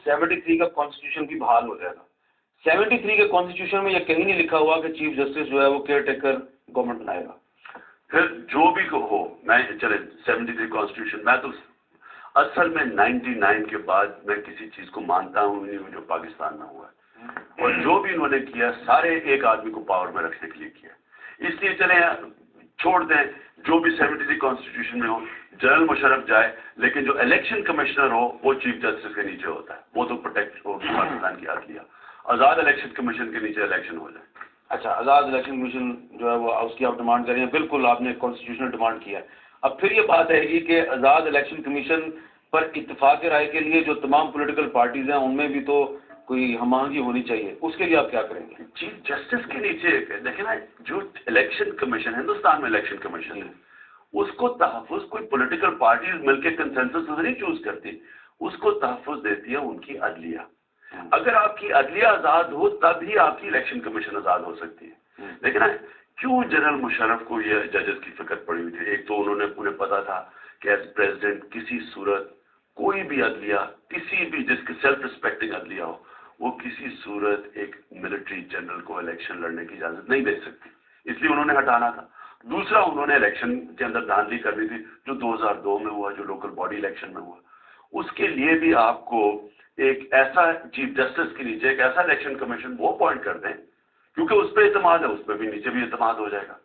73 का कॉन्स्टिट्यूशन भी बहाल हो जाएगा। 73 के कॉन्स्टिट्यूशन में ये कहीं नहीं लिखा हुआ कि चीफ जस्टिस जो है वो केयर टेकर गवर्नमेंट बनाएगा। फिर जो भी हो, मैं चले 73 कॉन्स्टिट्यूशन, मैं तो असल में 99 के बाद मैं किसी चीज को मानता हूँ नहीं जो पाकिस्तान में हुआ है, और जो भी इन्होंने किया सारे एक आदमी को पावर में रखने के लिए किया। इसलिए चले छोड़ दें जो भी 73 कॉन्स्टिट्यूशन में हो, जनरल मुशर्रफ जाए, लेकिन जो इलेक्शन कमिश्नर हो वो चीफ जस्टिस के नीचे होता है, वो तो प्रोटेक्ट होगी पाकिस्तान की अदलिया। आज़ाद इलेक्शन कमीशन के नीचे इलेक्शन हो जाए। अच्छा, आज़ाद इलेक्शन कमीशन जो है वो उसकी आप डिमांड कर रहे हैं, बिल्कुल आपने कॉन्स्टिट्यूशनल डिमांड किया है। अब फिर ये बात आएगी कि आज़ाद इलेक्शन कमीशन पर इत्तेफाक राय के लिए जो तमाम पॉलिटिकल पार्टीज हैं उनमें भी तो कोई हमाहंगी होनी चाहिए, उसके लिए आप क्या करेंगे? चीफ जस्टिस के नीचे देखिए ना, जो इलेक्शन कमीशन हिंदुस्तान में इलेक्शन कमीशन है, उसको तहफ़्फ़ुज़ कोई पॉलिटिकल पार्टीज मिलकर कंसेंसस से नहीं चूज करती, उसको तहफ़्फ़ुज़ देती है उनकी अदलिया। अगर आपकी अदलिया आज़ाद हो तभी आपकी इलेक्शन कमीशन आज़ाद हो सकती है। लेकिन क्यों जनरल मुशर्रफ को ये जजेस की फिक्र पड़ी हुई थी? एक तो उन्हें पता था कि एज प्रेसिडेंट किसी सूरत कोई भी अदलिया, किसी भी जिसकी सेल्फ रिस्पेक्टिंग अदलिया हो, वो किसी सूरत एक मिलिट्री जनरल को इलेक्शन लड़ने की इजाजत नहीं दे सकती, इसलिए उन्होंने हटाना था। दूसरा, उन्होंने इलेक्शन के अंदर धांधली करनी थी जो 2002 में हुआ, जो लोकल बॉडी इलेक्शन में हुआ। उसके लिए भी आपको एक ऐसा चीफ जस्टिस के नीचे एक ऐसा इलेक्शन कमीशन वो अपॉइंट कर दें, क्योंकि उस पर इत्मीनान है, उस पर भी नीचे भी इत्मीनान हो जाएगा।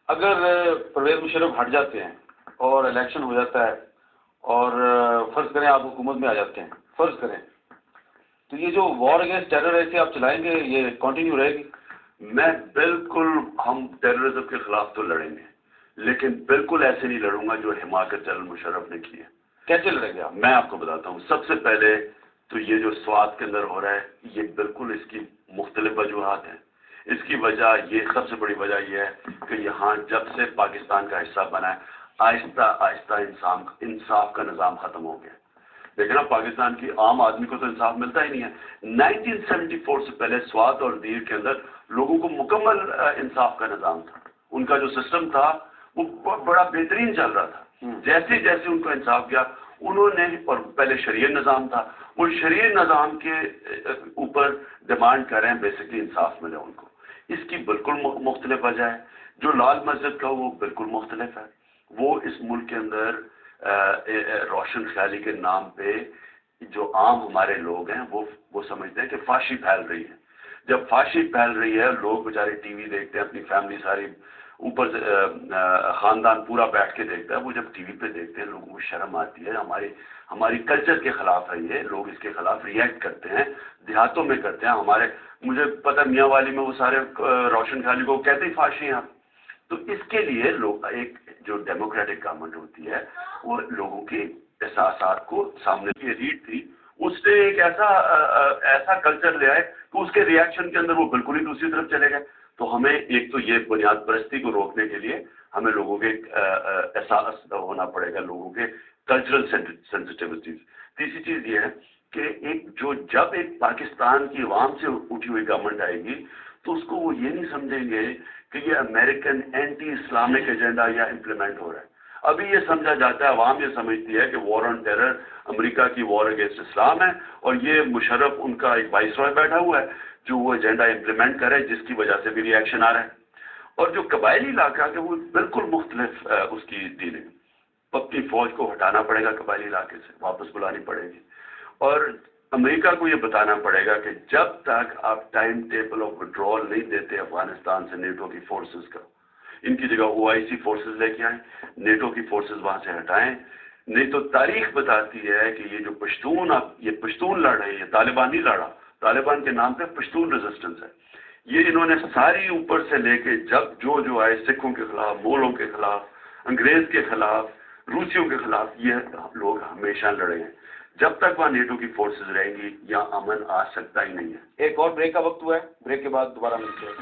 अगर परवेज मुशर्रफ हट जाते हैं और इलेक्शन हो जाता है और फर्ज करें आप हुकूमत में आ जाते हैं, फर्ज करें, तो ये जो वॉर अगेंस्ट टेरर ऐसे आप चलाएंगे, ये कंटिन्यू रहेगी? मैं बिल्कुल, हम टेररिज्म के खिलाफ तो लड़ेंगे, लेकिन बिल्कुल ऐसे नहीं लड़ूंगा जो हिमाकत जनरल मुशर्रफ ने की है। कैसे लड़ेंगे आप? मैं आपको बताता हूँ। सबसे पहले तो ये जो स्वात के अंदर हो रहा है, ये बिल्कुल इसकी मुख्तलिफ वजूहात हैं। इसकी वजह, ये सबसे बड़ी वजह यह है कि यहाँ जब से पाकिस्तान का हिस्सा बना है, आहिस्ता आहिस्ता इंसाफ का निज़ाम ख़त्म हो गया। लेकिन अब पाकिस्तान की आम आदमी को तो इंसाफ मिलता ही नहीं है। 1974 से पहले स्वात और दीर के अंदर लोगों को मुकम्मल इंसाफ का निज़ाम था। उनका जो सिस्टम था वो बड़ा बेहतरीन चल रहा था। जैसे जैसे उनको इंसाफ किया उन्होंने, और पहले शरीय निज़ाम था, वो शरीय निज़ाम के ऊपर डिमांड कर रहे हैं बेसिकली इंसाफ मिले उनको। इसकी बिल्कुल मुख्तलिफ वजह है। जो लाल मस्जिद का वो बिल्कुल मुख्तलिफ है। वो इस मुल्क के अंदर रोशन ख्याली के नाम पे जो आम हमारे लोग हैं वो समझते हैं कि फाशी फैल रही है। जब फाशी फैल रही है, लोग बेचारे टीवी देखते हैं, अपनी फैमिली सारी ऊपर से खानदान पूरा बैठ के देखता है। वो जब टीवी पे देखते हैं लोगों को शर्म आती है। हमारी कल्चर के खिलाफ है ये, लोग इसके खिलाफ रिएक्ट करते हैं, देहातों में करते हैं। मुझे पता मियाँ वाली में वो सारे रोशन ख्याली को कहते ही फाशी हैं। तो इसके लिए लोग, एक जो डेमोक्रेटिक गवर्नमेंट होती है वो लोगों के एहसासात को सामने की रीड थी, उसने एक ऐसा कल्चर ले आए कि उसके रिएक्शन के अंदर वो बिल्कुल ही दूसरी तरफ चले गए। तो हमें एक तो ये बुनियाद परस्ती को रोकने के लिए हमें लोगों के एहसास होना पड़ेगा, लोगों के कल्चरल सेंसिटिविटीज। तीसरी चीज ये है कि जब एक पाकिस्तान की अवाम से उठी हुई गवर्नमेंट आएगी तो उसको वो ये नहीं समझेंगे कि ये अमेरिकन एंटी इस्लामिक एजेंडा या इम्प्लीमेंट हो रहा है। अभी ये समझा जाता है, अवाम ये समझती है कि वॉर ऑन टेरर अमेरिका की वॉर अगेंस्ट इस्लाम है, और ये मुशर्रफ उनका एक वाइसरॉय बैठा हुआ है जो वो एजेंडा इम्प्लीमेंट करे, जिसकी वजह से भी रिएक्शन आ रहा है। और जो कबायली इलाका है वो बिल्कुल मुख्तलिफ उसकी डीलिंग। अपनी फौज को हटाना पड़ेगा कबायली इलाके से, वापस बुलानी पड़ेगी, और अमेरिका को ये बताना पड़ेगा कि जब तक आप टाइम टेबल ऑफ विड्रॉल नहीं देते अफगानिस्तान से नेटो की फोर्सेस का, इनकी जगह OIC फोर्सेस लेके आए, नेटो की फोर्सेस वहां से हटाएं। नहीं तो तारीख बताती है कि ये जो पश्तून लड़ रहे हैं, ये तालिबान नहीं लड़ा, तालिबान के नाम पे पश्तून रेजिस्टेंस है। ये इन्होंने सारी ऊपर से लेके जब जो आए, सिखों के खिलाफ, मोगलों के खिलाफ, अंग्रेज के खिलाफ, रूसियों के खिलाफ, ये लोग हमेशा लड़े हैं। जब तक वहाँ नेटो की फोर्सेस रहेंगी यहाँ अमन आ सकता ही नहीं है। एक और ब्रेक का वक्त हुआ है, ब्रेक के बाद दोबारा मिलते हैं।